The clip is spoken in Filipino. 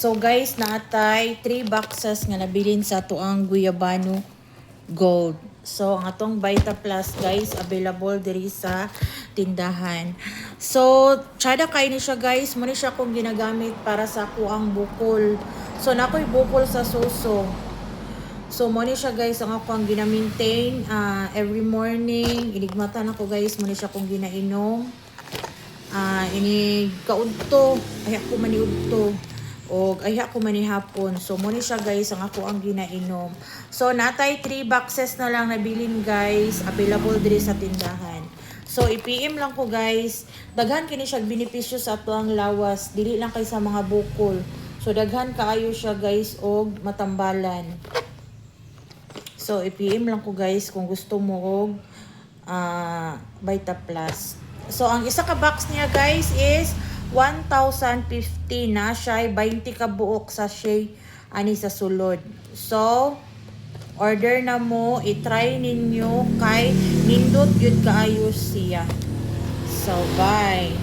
So guys, naatay 3 boxes nga nabilin sa tuang Guyabano Gold. So ang atong Vita Plus guys, available diri sa tindahan. So tsada kay ni siya guys, mo ni siya kung ginagamit para sa kuang bukol. So nakoy bukol sa suso. So mo ni siya guys ang ako ang gina-maintain every morning. Inigmatan ako guys, mo ni siya kung ginainom. Ini kaudto, ay ako maniudto. O ay ako manihapon. So mo ni siya guys ang ako ang ginainom. So natay 3 boxes na lang nabilin guys, available diri sa tindahan. So i-PM lang ko guys, daghan kini siya benepisyo sa atuang lawas, dili lang kay sa mga bukol. So daghan kaayo siya guys og matambalan. So i-PM lang ko guys kung gusto mo og Vita Plus. So ang isa ka box niya guys is 1,050 na siya, 20 ka buok sa siya ani sa sulod. So order na mo, i-try ninyo kay nindot yun kaayos siya. So bye.